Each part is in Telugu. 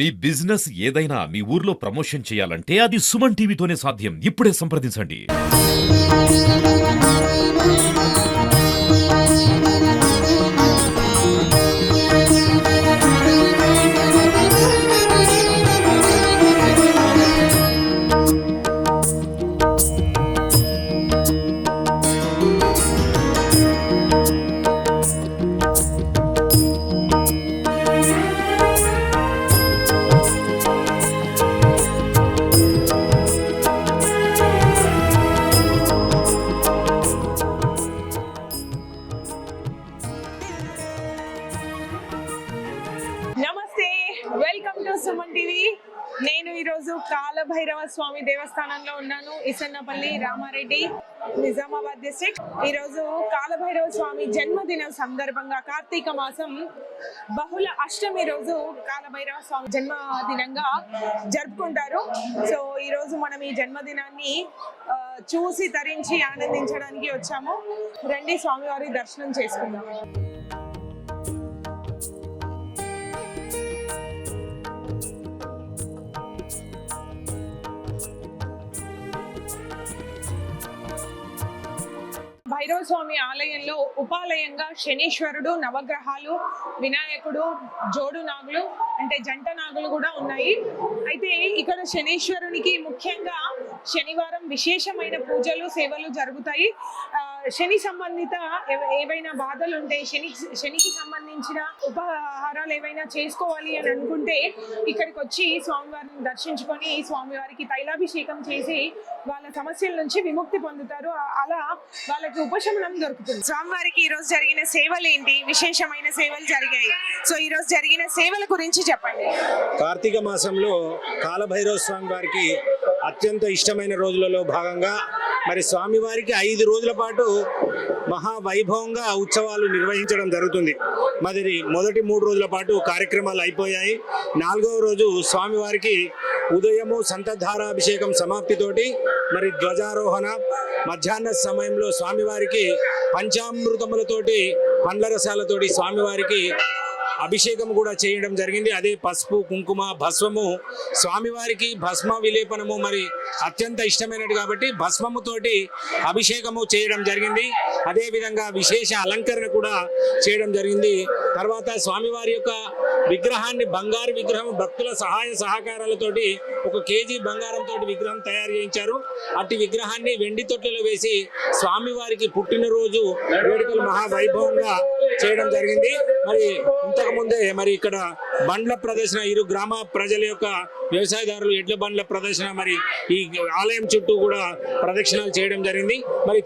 మీ బిజినెస్ ఏదైనా మీ ఊర్లో ప్రమోషన్ చేయాలంటే అది సుమన్ టీవీతోనే సాధ్యం. ఇప్పుడే సంప్రదించండి. నమస్తే, వెల్కమ్ టు సుమన్ టీవీ. నేను ఈరోజు కాలభైరవ స్వామి దేవస్థానంలో ఉన్నాను. ఇసన్నపల్లి, రామారెడ్డి, నిజామాబాద్ డిస్ట్రిక్ట్. ఈరోజు కాలభైరవ స్వామి జన్మదినం సందర్భంగా కార్తీక మాసం బహుళ అష్టమి రోజు కాలభైరవ స్వామి జన్మదినంగా జరుపుకుంటారు. సో ఈరోజు మనం ఈ జన్మదినాన్ని చూసి తరించి ఆనందించడానికి వచ్చాము. రండి స్వామివారి దర్శనం చేసుకుందాం. భైరవ స్వామి ఆలయంలో ఉపాలయంగా శనీశ్వరుడు, నవగ్రహాలు, వినాయకుడు, జోడు నాగులు అంటే జంట నాగులు కూడా ఉన్నాయి. అయితే ఇక్కడ శనీశ్వరునికి ముఖ్యంగా శనివారం విశేషమైన పూజలు, సేవలు జరుగుతాయి. శని సంబంధిత ఏవైనా బాధలు ఉంటే, శనికి సంబంధించిన ఉపహారాలు ఏవైనా చేసుకోవాలి అని అనుకుంటే ఇక్కడికి వచ్చి స్వామివారిని దర్శించుకొని స్వామివారికి తైలాభిషేకం చేసి వాళ్ళ సమస్యల నుంచి విముక్తి పొందుతారు. అలా వాళ్ళకి ఉపశమనం దొరుకుతుంది. స్వామివారికి ఈ రోజు జరిగిన సేవలు ఏంటి, విశేషమైన సేవలు జరిగాయి. సో ఈ రోజు జరిగిన సేవల గురించి చెప్పండి. కార్తీక మాసంలో కాలభైరవ స్వామి వారికి అత్యంత ఇష్టమైన రోజులలో భాగంగా మరి స్వామివారికి 5 రోజుల పాటు మహావైభవంగా ఉత్సవాలు నిర్వహించడం జరుగుతుంది. మరి మొదటి 3 రోజుల పాటు కార్యక్రమాలు అయిపోయాయి. 4వ రోజు స్వామివారికి ఉదయము సంతధారాభిషేకం సమాప్తితోటి మరి ధ్వజారోహణ, మధ్యాహ్న సమయంలో స్వామివారికి పంచామృతములతోటి, పండ్ల రసాలతోటి స్వామివారికి అభిషేకం కూడా చేయడం జరిగింది. అదే పసుపు, కుంకుమ, భస్మము, స్వామివారికి భస్మ విలేపనము మరి అత్యంత ఇష్టమైనది కాబట్టి భస్మముతోటి అభిషేకము చేయడం జరిగింది. అదేవిధంగా విశేష అలంకరణ కూడా చేయడం జరిగింది. తర్వాత స్వామివారి యొక్క విగ్రహాన్ని, బంగారు విగ్రహం భక్తుల సహాయ సహకారాలతోటి 1 కేజీ బంగారంతో విగ్రహం తయారు చేయించారు. అట్టి విగ్రహాన్ని వెండి తొట్టెలో వేసి స్వామివారికి పుట్టినరోజు వేడుకలు మహావైభవంగా చేయడం జరిగింది. మరి ఇంతకుముందే మరి ఇక్కడ బండ్ల ప్రదర్శన, ఇరు గ్రామ ప్రజల యొక్క వ్యవసాయదారులు ఎడ్ల బండ్ల ప్రదర్శన మరి ఈ ఆలయం చుట్టూ కూడా ప్రదక్షిణాలు చేయడం జరిగింది. మరి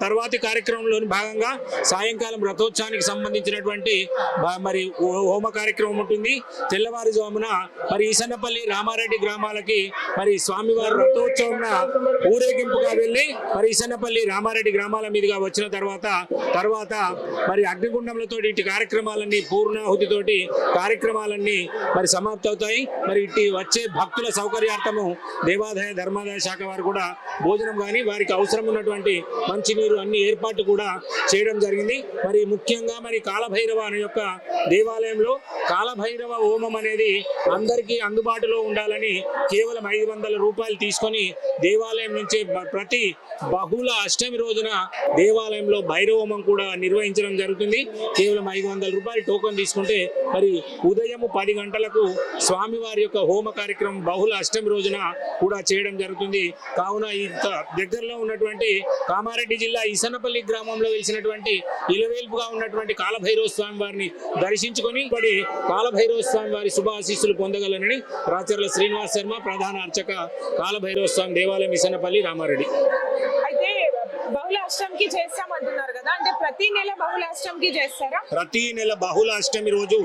తర్వాతి కార్యక్రమంలోని భాగంగా సాయంకాలం రథోత్సవానికి సంబంధించినటువంటి మరి హోమ కార్యక్రమం ఉంటుంది. తెల్లవారుజామున మరి ఈసన్నపల్లి, రామారెడ్డి గ్రామాలకి మరి స్వామివారి రథోత్సవం ఊరేగింపుగా వెళ్ళి మరి ఈసన్నపల్లి, రామారెడ్డి గ్రామాల మీదుగా వచ్చిన తర్వాత మరి అగ్నిగుండంలతో ఇటు కార్యక్రమాలన్నీ పూర్ణాహుతితోటి కార్యక్రమాలన్నీ మరి సమాప్తవుతాయి. మరి ఇటు వచ్చే భక్తుల సౌకర్యార్థము దేవాదాయ ధర్మాదాయ శాఖ వారు కూడా భోజనం కానీ వారికి అవసరం ఉన్నటువంటి మంచినీరు అన్ని ఏర్పాటు కూడా చేయడం జరిగింది. మరి ముఖ్యంగా మరి కాలభైరవ అనే యొక్క దేవాలయంలో కాలభైరవ హోమం అనేది అందరికీ అందుబాటులో ఉండాలని కేవలం 500 రూపాయలు తీసుకొని దేవాలయం నుంచి ప్రతి బహుళ అష్టమి రోజున దేవాలయంలో భైరవ హోమం కూడా నిర్వహించడం జరుగుతుంది. కేవలం 500 రూపాయలు టోకెన్ తీసుకుంటే మరి ఉదయం 10 గంటలకు స్వామివారి యొక్క హోమ కార్యక్రమం బహుళ అష్టమి రోజున కూడా చేయడం జరుగుతుంది. కావున ఈ దగ్గరలో ఉన్నటువంటి కామారెడ్డి జిల్లా ఇసన్నపల్లి గ్రామంలో వెలిసినటువంటి ఇలవేల్పుగా ఉన్నటువంటి కాలభైరవ స్వామి వారిని దర్శించుకొని కాలభైరవ స్వామి వారి శుభాశీస్సులు పొందగలనని రాచర్ల శ్రీనివాస్ శర్మ, ప్రధాన అర్చక, కాలభైరవ స్వామి దేవాలయం, ఇసన్నపల్లి, రామారెడ్డి. అయితే బహుళ అష్టమికి చేస్తామంటున్నారు కదా, అంటే ప్రతి నెల బహుళ అష్టమికి చేస్తారా? ప్రతి నెల బహుళ అష్టమి రోజు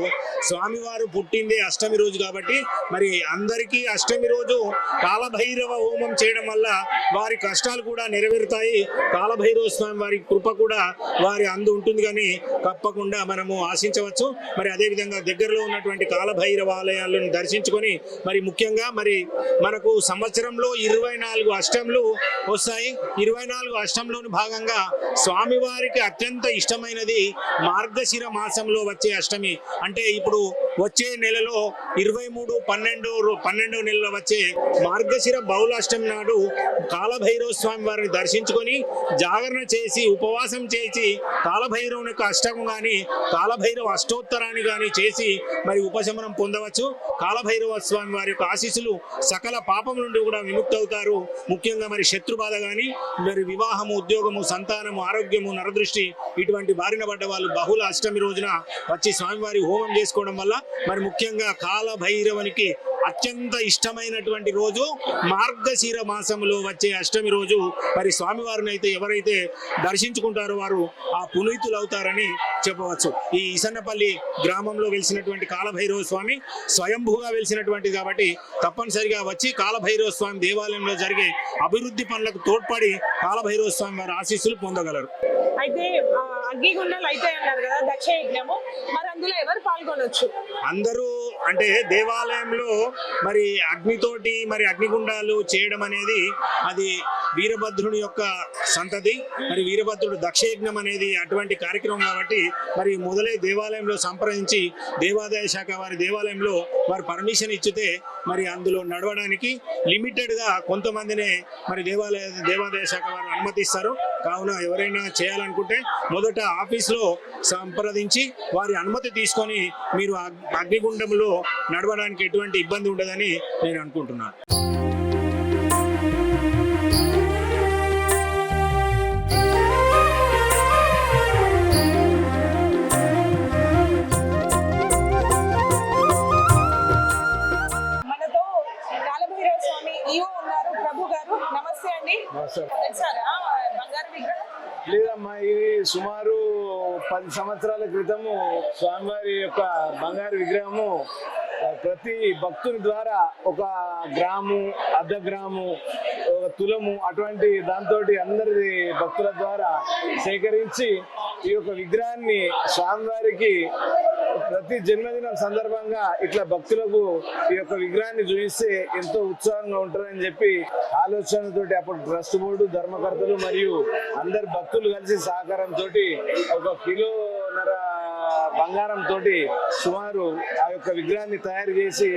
స్వామివారు పుట్టిందే అష్టమి రోజు కాబట్టి మరి అందరికీ అష్టమి రోజు కాలభైరవ హోమం చేయడం వల్ల వారి కష్టాలు కూడా నెరవేరుతాయి. కాలభైరవ స్వామి వారి కృప కూడా వారి అందు ఉంటుంది కానీ తప్పకుండా మనము ఆశించవచ్చు. మరి అదేవిధంగా దగ్గరలో ఉన్నటువంటి కాలభైరవ ఆలయాలను దర్శించుకొని మరి ముఖ్యంగా మరి మనకు సంవత్సరంలో 24 అష్టములు వస్తాయి. 24 అష్టంలోని భాగంగా స్వామివారికి అత్యంత ఇష్టమైనది మార్గశిర మాసంలో వచ్చే అష్టమి. అంటే ఇప్పుడు వచ్చే నెలలో 23/12 నెలలో వచ్చే మార్గశిర బహుళాష్టమి నాడు కాలభైరవ స్వామి వారిని దర్శించుకొని జాగరణ చేసి ఉపవాసం చేసి కాలభైరవుని యొక్క అష్టకం కానీ కాలభైరవ అష్టోత్తరాన్ని కానీ చేసి మరి ఉపశమనం పొందవచ్చు. కాలభైరవ స్వామి వారి యొక్క ఆశీస్సులు సకల పాపం నుండి కూడా విముక్తి అవుతారు. ముఖ్యంగా మరి శత్రుబాధ కానీ మరి వివాహము, ఉద్యోగము, సంతానము, ఆరోగ్యము, నరదృష్టి ఇటువంటి బారిన పడ్డ వాళ్ళు బహుళ అష్టమి రోజున వచ్చి స్వామివారి హోమం చేసుకోవడం వల్ల మరి ముఖ్యంగా కాలభైరవునికి అత్యంత ఇష్టమైనటువంటి రోజు మార్గశిర మాసంలో వచ్చే అష్టమి రోజు. మరి స్వామివారిని అయితే ఎవరైతే దర్శించుకుంటారో వారు ఆ పునీతులు అవుతారని చెప్పవచ్చు. ఈ ఈసన్నపల్లి గ్రామంలో వెలిసినటువంటి కాలభైరవ స్వామి స్వయంభూగా వెలిసినటువంటిది కాబట్టి తప్పనిసరిగా వచ్చి కాలభైరవ స్వామి దేవాలయంలో జరిగే అభివృద్ధి పనులకు తోడ్పడి కాలభైరవ స్వామి వారి ఆశీస్సులు పొందగలరు. అయితే అగ్నిగుండాలు అయితే అన్నారు కదా దక్ష యజ్ఞము, మరి అందులో ఎవరు పాల్గొనొచ్చు? అందరూ అంటే దేవాలయంలో మరి అగ్నితోటి మరి అగ్నిగుండాలు చేయడం అనేది అది వీరభద్రుని యొక్క సంతతి. మరి వీరభద్రుడు దక్షయజ్ఞం అనేది అటువంటి కార్యక్రమం కాబట్టి మరి మొదలై దేవాలయంలో సంప్రదించి దేవాదాయ శాఖ వారి దేవాలయంలో వారు పర్మిషన్ ఇచ్చితే మరి అందులో నడవడానికి లిమిటెడ్గా కొంతమందినే మరి దేవాదాయ శాఖ వారు అనుమతిస్తారు. కావున ఎవరైనా చేయాలనుకుంటే మొదట ఆఫీస్లో సంప్రదించి వారి అనుమతి తీసుకొని మీరు అగ్నిగుండంలో నడవడానికి ఎటువంటి ఇబ్బంది ఉండదని నేను అనుకుంటున్నాను. మనతో కాలభైరవ స్వామి ఈవో ఉన్నారు, ప్రభు గారు. నమస్తే అండి. బంగారు విగ్రహం లేదమ్మా, ఇది సుమారు 10 సంవత్సరాల క్రితము స్వామివారి యొక్క బంగారు విగ్రహము ప్రతి భక్తుని ద్వారా ఒక గ్రాము, అర్ధ గ్రాము, ఒక తులము అటువంటి దాంతో అందరి భక్తుల ద్వారా సేకరించి ఈ యొక్క విగ్రహాన్ని స్వామివారికి ప్రతి జన్మదినం సందర్భంగా ఇట్లా భక్తులకు ఈ యొక్క విగ్రహాన్ని చూపిస్తే ఎంతో ఉత్సాహంగా ఉంటారని చెప్పి ఆలోచనతోటి అప్పుడు ట్రస్ట్ బోర్డు, ధర్మకర్తలు మరియు అందరు భక్తులు కలిసి సహకారంతో 1 కిలోన్నర బంగారం తోటి సుమారు ఆ యొక్క విగ్రహాన్ని తయారు చేసి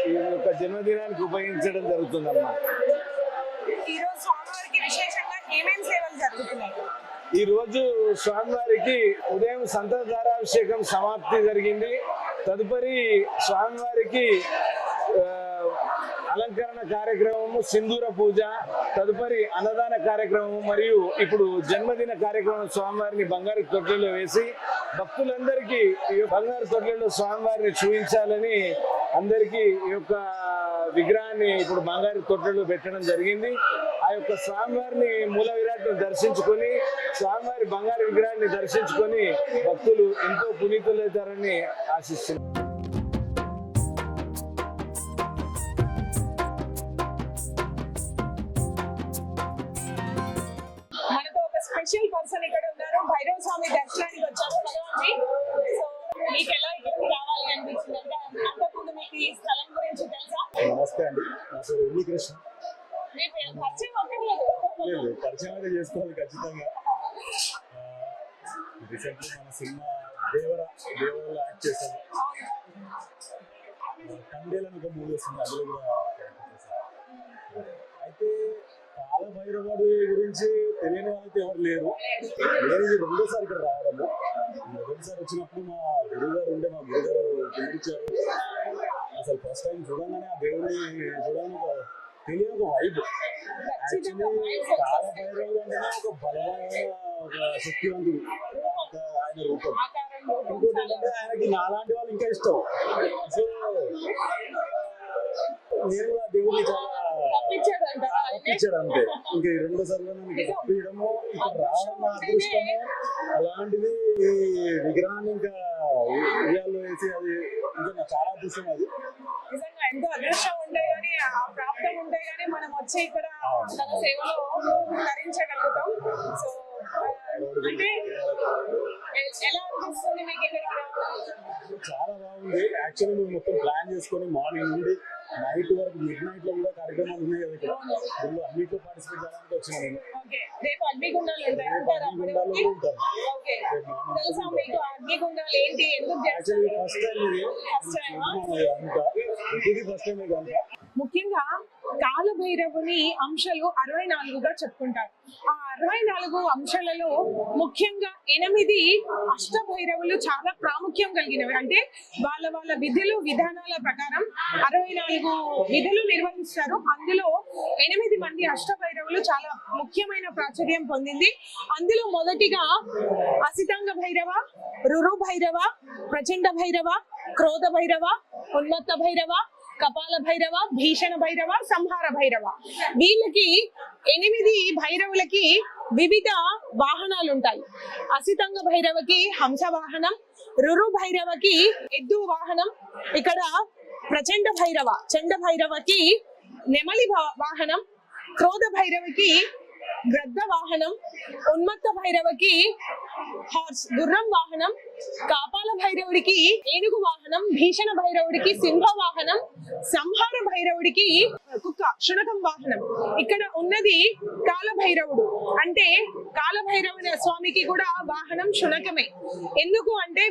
ఈ యొక్క జన్మదినానికి ఉపయోగించడం జరుగుతుందమ్మా. ఈరోజు స్వామివారికి విశేషంగా ఏమేమి సేవలు జరుగుతున్నాయి? ఈ రోజు స్వామివారికి ఉదయం సంతధారాభిషేకం సమాప్తి జరిగింది. తదుపరి స్వామివారికి అలంకరణ కార్యక్రమము, సింధూర పూజ, తదుపరి అన్నదాన కార్యక్రమం మరియు ఇప్పుడు జన్మదిన కార్యక్రమం స్వామివారిని బంగారు తొట్టెలో వేసి భక్తులందరికీ ఈ బంగారు తొట్టెలో స్వామివారిని చూపించాలని అందరికీ ఈ యొక్క విగ్రహాన్ని ఇప్పుడు బంగారు తొట్టెలో పెట్టడం జరిగింది. ఆ యొక్క స్వామివారిని మూల విరాట్ను దర్శించుకొని స్వామివారి బంగారు విగ్రహాన్ని దర్శించుకొని భక్తులు ఎంతో పునీతులవుతారని ఆశిస్తున్నారు. మనతో ఒక స్పెషల్ పర్సన్ ఇక్కడ ఉన్నారు. భైరవ స్వామి దర్శనానికి వచ్చారు భగవాన్జీ. సో మీకు ఎలా ఇక్కడికి రావాలి అనిపించింది అంటే అంతకుముందు మీకు ఈ స్థలం గురించి తెలుసా? నమస్తే అండి, నా పేరు ఉల్లికృష్ణ. మీ పరిచయం అక్కర్లేదు. లేదు, పరిచయం అయితే చేసుకోవాలి ఖచ్చితంగా. రీసెంట్లీ మన సినిమా దేవరలో యాక్ట్ చేశాను. కండేలని ఒక మూవీ వస్తుంది, అందులో కూడా అయితే కాలభైరవుడి గురించి తెలియని వాళ్ళైతే ఎవరు లేరు. నేను ఇది 2వ సారి ఇక్కడ రావడము. మొదటిసారి వచ్చినప్పుడు మా గురుగారు పిలిపించారు. అసలు ఫస్ట్ టైం చూడంగానే ఆ దేవుడిని చూడగానే తెలియని ఒక వైబ్. యాక్చువల్లీ కాలభైరవుడు అంటేనే ఒక బలమైన ఒక శక్తివంతుడు, ఆయన రూపం. ఇంకోటి ఏంటంటే ఆయనకి నాలాంటి వాళ్ళు ఇంకా ఇష్టం. సో నేను కూడా దేవుడిని చాలా తప్పించాడు అంతే. ఇంకా ఈ 2వ సారిలో నన్ను తప్పించడము, ఇక్కడ రావడం నా అదృష్టము. అలాంటిది ఈ విగ్రహాన్ని ఇంకా ఉయ్యాల్లో వేసి అది ఇంకా నాకు చాలా అదృష్టం. అది నిజంగా ఎంతో అదృష్టం ఉంటే గానీ, ఆ ప్రాప్తం ఉంటే గానీ మనం వచ్చి ఇక్కడ తన సేవలో తరించగలుగుతాం. సో అంటే ఎలా అనిపిస్తుంది మీకు ఇక్కడికి రావడం? చాలా బాగుంది. యాక్చువల్లీ మేము మొత్తం ప్లాన్ చేసుకొని మార్నింగ్ నుండి నైట్ వరకు మిడ్ నైట్ లో కూడా కార్యక్రమాలు ఉన్నాయి కదా ఇక్కడ దీనిలో అన్నిట్లో పార్టిసిపేట్ చేయడానికి వచ్చిన నేను ఓకే, రేపు అగ్నిగుండాలు ఉంటాయి అంటారా? అగ్నిగుండాలు అప్పటికి? ఉంటారు. ఓకే, తెలుసా మీకు అగ్నిగుండాలు ఏంటి, ఎందుకు యాక్చువల్లీ చేస్తారు? ఫస్ట్ టైం ఇది ఫస్ట్ టైం అంతా ఇది ఫస్ట్ టైం ఇది అంతా ముఖ్యంగా కాలభైరవుని అంశాలు 64గా చెప్పుకుంటారు. ఆ 64 అంశాలలో ముఖ్యంగా 8 అష్టభైరవులు చాలా ప్రాముఖ్యం కలిగినవి. అంటే వాళ్ళ వాళ్ళ విధులు విధానాల ప్రకారం 64 విధులు నిర్వహిస్తారు. అందులో 8 మంది అష్టభైరవులు చాలా ముఖ్యమైన ప్రాచుర్యం పొందింది. అందులో మొదటిగా అసితాంగ భైరవ, రురు భైరవ, ప్రచండ భైరవ, క్రోధ భైరవ, ఉన్మత్త భైరవ, కపాల భైరవ, భీషణ భైరవ, సంహార భైరవ. వీళ్ళకి 8 భైరవులకి వివిధ వాహనాలు ఉంటాయి. అసితంగ భైరవకి హంస వాహనం, రురు భైరవకి ఎద్దు వాహనం, ఇక్కడ ప్రచండ భైరవ చండ భైరవకి నెమలి వాహనం, క్రోధ భైరవకి గ్రద్ద వాహనం, ఉన్మత్త భైరవకి హార్స్ గుర్రం వాహనం, కాపాల భైరవుడికి ఏనుగు వాహనం, భీషణ భైరవుడికి సింహ వాహనం, సంహార భైరవుడికి కుక్క శునకం వాహనం. ఇక్కడ ఉన్నది కాలభైరవుడు. అంటే కాలభైరవుని స్వామికి కూడా వాహనం శునకమే. ఎందుకు అంటే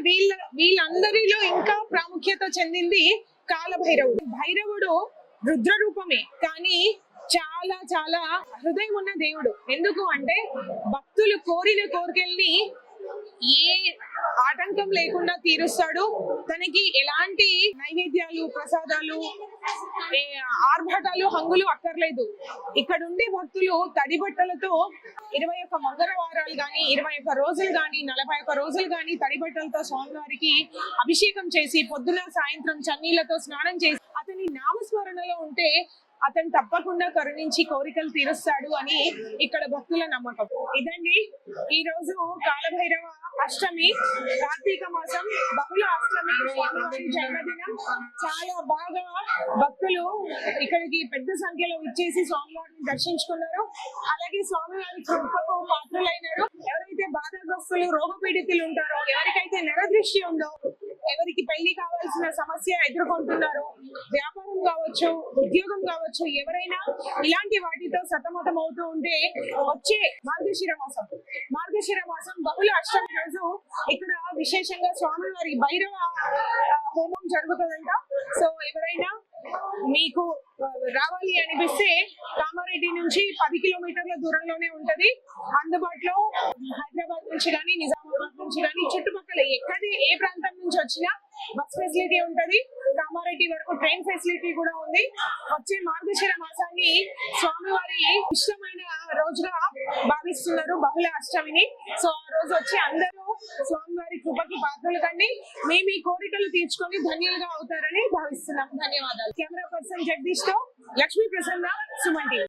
వీళ్ళందరిలో ఇంకా ప్రాముఖ్యత చెందింది కాలభైరవుడు. భైరవుడు రుద్ర రూపమే, కానీ చాలా చాలా హృదయం ఉన్న దేవుడు. ఎందుకు అంటే భక్తులు కోరిన కోరికల్ని ఏ ఆటంకం లేకుండా తీరుస్తాడు. తనకి ఎలాంటి నైవేద్యాలు, ప్రసాదాలు, ఆర్భటాలు, హంగులు అక్కర్లేదు. ఇక్కడ ఉండే భక్తులు తడి బట్టలతో 21 మంగళవారాలు గాని, 21 రోజులు గాని, 41 రోజులు గాని తడి బట్టలతో స్వామివారికి అభిషేకం చేసి పొద్దున సాయంత్రం చన్నీళ్లతో స్నానం చేసి అతని నామస్మరణలో ఉంటే అతను తప్పకుండా కరుణించి కోరికలు తీరుస్తాడు అని ఇక్కడ భక్తుల నమ్మకం. ఇదండి ఈ రోజు కాలభైరవ అష్టమి, కార్తీక మాసం బహుళ అష్టమి, స్వామివారి జన్మదినం. చాలా బాగా భక్తులు ఇక్కడికి పెద్ద సంఖ్యలో విచ్చేసి స్వామివారిని దర్శించుకున్నారు. అలాగే స్వామివారి కృపకు పాత్రులైనారు. ఎవరైతే బాధాగ్రస్తులు, రోగపీడితులు ఉంటారో, ఎవరికైతే నరదృష్టి ఉందో, ఎవరికి పెళ్లి కావాల్సిన సమస్య ఎదుర్కొంటున్నారో, వ్యాపారం కావచ్చు, ఉద్యోగం కావచ్చు, ఎవరైనా ఇలాంటి వాటితో సతమతం అవుతూ ఉంటే వచ్చే మార్గశిర మాసం బహుళ అష్టమి రోజు ఇక్కడ విశేషంగా స్వామివారి భైరవ హోమం జరుగుతుందంట. సో ఎవరైనా మీకు రావాలి అనిపిస్తే కామారెడ్డి నుంచి 10 కిలోమీటర్ల దూరంలోనే ఉంటది. అందుబాటులో హైదరాబాద్ నుంచి కానీ, నిజామాబాద్ నుంచి కానీ, చుట్టుపక్కల ఏ ప్రాంతం నుంచి వచ్చినా బస్ ఫెసిలిటీ ఉంటది. కామారెడ్డి వరకు ట్రైన్ ఫెసిలిటీ కూడా ఉంది. వచ్చే మార్గశిర మాసాన్ని స్వామివారి ఇష్టమైన రోజుగా భావిస్తున్నారు, బహుళ అష్టమిని. సో ఆ రోజు వచ్చి అందరూ స్వామివారి కృపకి పాత్రలు కండి, మీ కోరికలు తీర్చుకొని ధన్యులుగా అవుతారని భావిస్తున్నాం. ధన్యవాదాలు. కెమెరా పర్సన్ జగదీష్ తో లక్ష్మీ ప్రసన్న, సుమన్ టీవీ.